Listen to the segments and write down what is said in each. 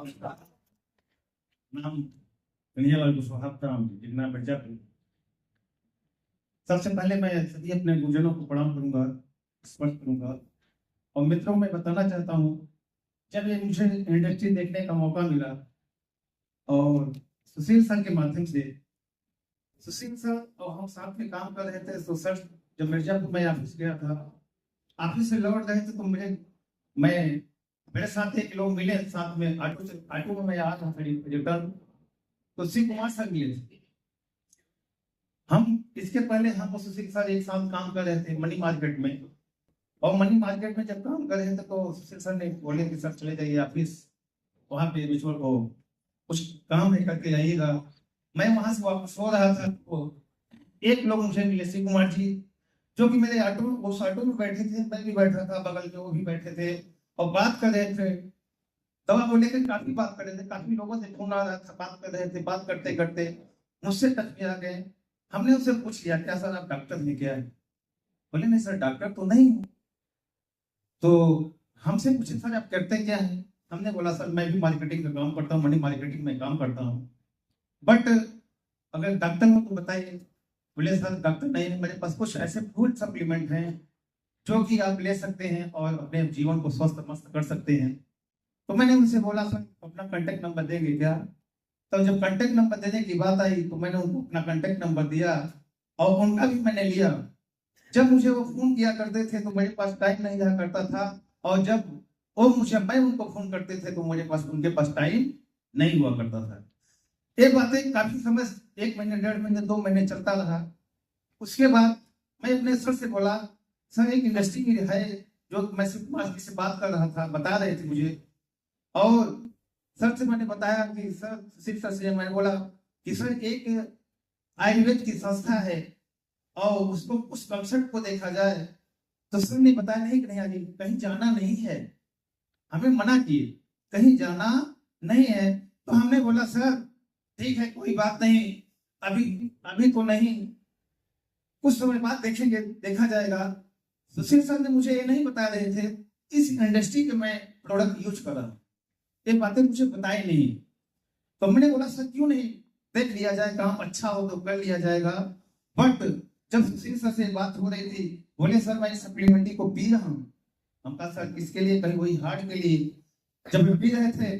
नाम कन्हैयालाल कुशवाहा राम जितना मिर्जापुर। सबसे पहले मैं सभी अपने गुरुजनों को प्रणाम करूंगा, स्मरण करूंगा और मित्रों में बताना चाहता हूँ, जब ये मुझे इंडस्ट्री देखने का मौका मिला और सुशील सर के माध्यम से, सुशील सर और हम साथ में काम कर रहे थे। तो सर जब मिर्जापुर में ऑफिस गया था, ऑफिस से लौट रहे थे तो मेरे साथ एक लोग मिले, साथ में ऑटो में मैं आ रहा था रिटर्न, तो शिव कुमार सर मिले थे। हम इसके पहले हम सुशील सर एक साथ काम कर रहे थे मनी मार्केट में, और मनी मार्केट में जब काम कर रहे थे तो सुशील सर ने बोले कि सर चले जाइए ऑफिस, वहां पे रिचुअल को कुछ काम है करके जाइएगा। मैं वहां से वापस हो रहा था तो एक लोग मुझे मिले, शिव कुमार जी, जो कि मेरे उस ऑटो में बैठे थे, मैं भी बैठा था, बगल में वो भी बैठे थे और बात कर रहे थे। दवा को लेकर काफी बात कर रहे थे, काफी लोगों से फोन आ रहा था, बात कर रहे थे। बात करते करते मुझसे टच में आ गए। हमने उससे पूछ लिया, क्या सर आप डॉक्टर हैं क्या? बोले नहीं सर, डॉक्टर तो नहीं हूँ। तो हमसे पूछे सर आप करते क्या हैं? हमने बोला सर मैं भी मार्केटिंग का काम करता हूँ, मनी मार्केटिंग में काम करता हूँ, बट अगर डॉक्टर हो तो बताइए। बोले सर डॉक्टर नहीं है, मेरे पास कुछ ऐसे फूड सप्लीमेंट हैं जो कि आप ले सकते हैं और अपने जीवन को स्वस्थ मस्त कर सकते हैं। तो मैंने उनसे बोला सर अपना कांटेक्ट नंबर देंगे क्या? तो जब कांटेक्ट नंबर देने की बात आई तो मैंने उनको अपना कांटेक्ट नंबर दिया और उनका भी मैंने लिया। जब मुझे वो फोन किया करते थे तो मेरे पास टाइम नहीं रहा करता था, और जब मैं उनको फोन करते थे तो उनके पास टाइम नहीं हुआ करता था। ये बातें काफी समय, 1 महीने 1.5 महीने 2 महीने चलता रहा। उसके बाद मैं अपने सर से बोला, सर एक इंडस्ट्री में है जो मैं शिव कुमार जी से बात कर रहा था, बता रहे थे मुझे, और सर से मैंने बताया कि सर, शिव सर से मैंने बोला कि सर एक आयुर्वेद की संस्था है और उसको उस कंसेप्ट को देखा जाए। तो सर ने बताया नहीं नहीं कहीं जाना नहीं है, हमें मना किए, कहीं जाना नहीं है। तो हमने बोला सर ठीक है कोई बात नहीं, अभी अभी तो नहीं, कुछ समय बाद देखेंगे, देखा जाएगा। सुशील सर ने मुझे ये नहीं बता रहे थे इस इंडस्ट्री के मैं प्रोडक्ट यूज कर रहा हूँ, ये बातें मुझे बताई नहीं। तो मैंने बोला सर क्यों नहीं, देख लिया जाए, काम अच्छा हो तो कर लिया जाएगा। बट जब सुशील सर से बात हो रही थी, बोले सर मैं सप्लीमेंट्री को पी रहा हूँ। हम कहा सर किसके लिए? कहीं वही हार्ट के लिए। जब वे पी रहे थे,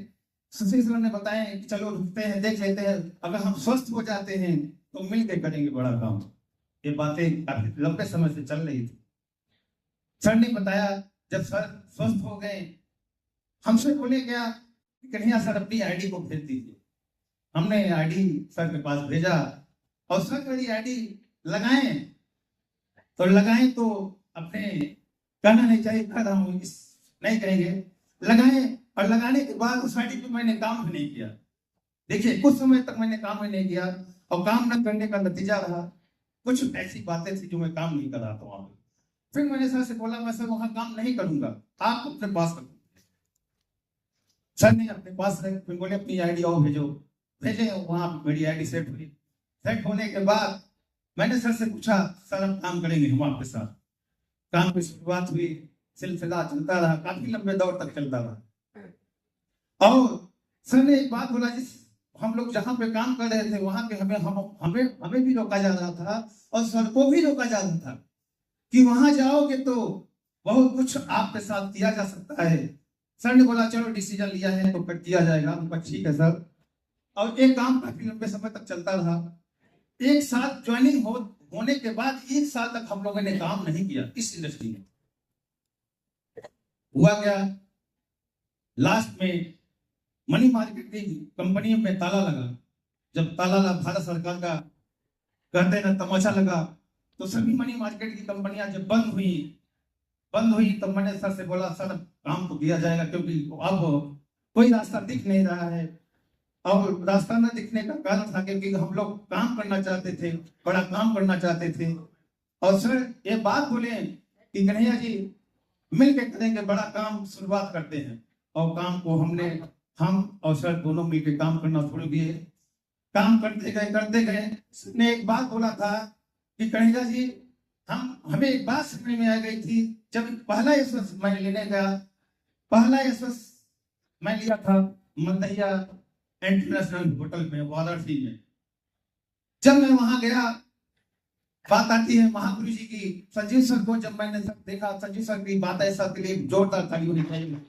सुशील सर ने बताया कि चलो रुकते हैं, देख लेते हैं, अगर हम स्वस्थ हो जाते हैं तो मिलकर करेंगे बड़ा काम। ये बातें काफी लंबे समय से चल रही थी। सर ने बताया, जब सर स्वस्थ हो गए, हमसे बोले क्या कन्हैया सर अपनी आईडी को भेज दीजिए। हमने आईडी सर के पास भेजा और सर मेरी आईडी लगाए तो अपने कहना नहीं चाहिए, कह रहा हूँ इस नहीं कहेंगे, लगाए, और लगाने के बाद उस आईडी पे मैंने काम भी नहीं किया। देखिए कुछ समय तक मैंने काम ही नहीं किया, और काम न करने का नतीजा रहा कुछ ऐसी बातें थी जो मैं काम नहीं कर रहा था वहां पे। फिर मैंने सर से बोला मैं सर वहां काम नहीं करूंगा, आप अपने पास रखो। सर ने अपने पास रख, फिर बोले अपनी आईडी और भेजो, भेजे, वहां मेरी आईडी सेट हुई। सेट होने के बाद मैंने सर से पूछा सर हम काम करेंगे हम आपके साथ। काम की शुरुआत हुई, सिलसिला चलता रहा, काफी लंबे दौर तक चलता रहा। और सर ने एक बात बोला, जिस हम लोग जहां पे काम कर रहे थे वहां पे हमें भी रोका जा रहा था और सर को भी रोका जा रहा था कि वहां जाओगे तो बहुत कुछ आपके साथ किया जा सकता है। सर ने बोला चलो डिसीजन लिया है तो किया जाएगा। ठीक है सर। और एक काम काफी लंबे समय तक चलता रहा। एक साथ ज्वाइनिंग होने के बाद 1 साल तक हम लोगों ने काम नहीं किया इस इंडस्ट्री में। हुआ क्या, लास्ट में मनी मार्केटिंग कंपनी में ताला लगा। जब ताला लगा, भारत सरकार का कहते ना तमाचा लगा, तो सभी मनी मार्केट की कंपनियां जब बंद हुई तब मैंने सर से बोला सर काम तो किया जाएगा, क्योंकि अब कोई रास्ता दिख नहीं रहा है। और रास्ता न दिखने का कारण था क्योंकि हम लोग काम करना चाहते थे, बड़ा काम करना चाहते थे। और सर ये बात बोले कि कन्हैया जी मिलकर करेंगे बड़ा काम, शुरुआत करते हैं। और काम को हम और सर दोनों मिलकर काम करना शुरू किए। काम करते गए। सर ने एक बात बोला था कि कन्हैया जी हमें एक बात समझ में आ गई थी, जब पहला एसएस मैं लेने गया, पहला एसएस मैं लिया था मल्लैया इंटरनेशनल होटल में वाराणसी में। जब मैं वहां गया, बात आती है महागुरु जी की। संजीव सर को जब मैंने देखा, संजीव सर की बात ऐसा के लिए जोरदार ताली होनी चाहिए।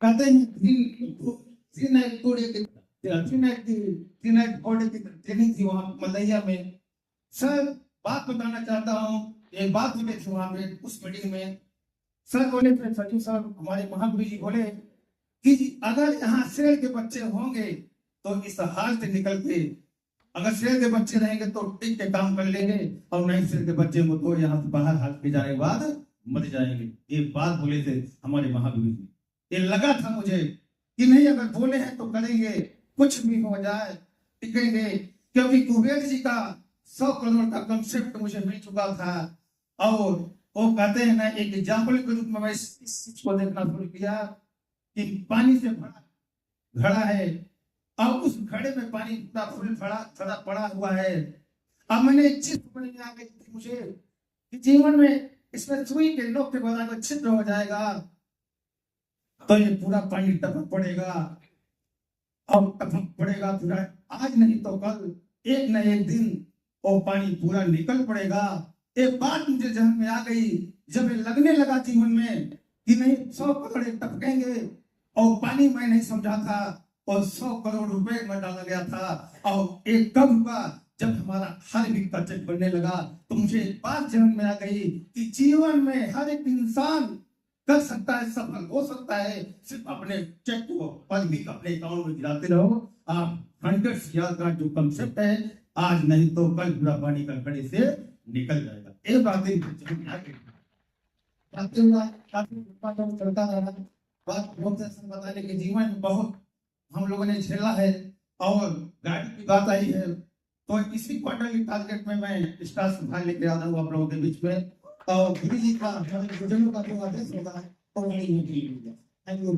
कहते हैं ट्रेनिंग थी वहां मल्लैया में। सर बात बताना चाहता हूँ, एक बात हुई थी वहां पे उस मीटिंग में। सर बोले थे, संजीव सर हमारे महागुरु जी बोले कि अगर यहाँ शेर के बच्चे होंगे तो इस हाल से निकल के, अगर शेर के बच्चे रहेंगे तो टिक के काम कर लेंगे, और नहीं शेर के बच्चे हो तो यहाँ से बाहर हाथ के जाने के बाद मर जाएंगे। ये बात बोले थे हमारे महागुरु जी। ये लगा था मुझे कि नहीं, अगर बोले हैं तो करेंगे, कुछ भी हो जाए टिकेंगे। क्योंकि कुबेर जी का 100 करोड़ का कंसेप्ट मुझे मिल चुका था। और वो कहते हैं ना, एक एग्जाम्पल के रूप में मैं इस चीज को देखना शुरू किया कि पानी से भरा घड़ा है, और उस घड़े में पानी पूरा फुल भरा पड़ा हुआ है। अब मैंने एक चीज समझ में आ गई थी मुझे कि जीवन में इसमें सुई के नोक के बराबर छिद्र हो जाएगा तो ये पूरा पानी टपक पड़ेगा, और टपक पड़ेगा पूरा, आज नहीं तो कल, एक न एक दिन वो पानी पूरा निकल पड़ेगा। एक बात मुझे जहन में आ गई, जब ये लगने लगा जीवन में कि नहीं 100 करोड़ टपकेंगे, और पानी मैं नहीं समझा था, और 100 करोड़ रुपए में डाला गया था। और एक कब हुआ जब हमारा हर एक का चेक बनने लगा, तो मुझे एक बात जहन में आ गई कि जीवन में हर एक इंसान कर सकता है, सफल हो सकता है, सिर्फ अपने चेक को पल भी अपने अकाउंट में गिराते रहो। आप 100 CR का जो कंसेप्ट है, आज नहीं तो कल पूरा पानी का घड़े से निकल जाएगा। ये बातें चलता रहा। बात बताने के जीवन में बहुत हम लोगों ने झेला है, और गाड़ी की बात आई है तो इसी क्वार्टरली टारगेट में मैं स्टार सुधार लेके आ रहा हूँ आप लोगों के बीच में। और गुरु जी का जो आदेश होता है, थैंक यू।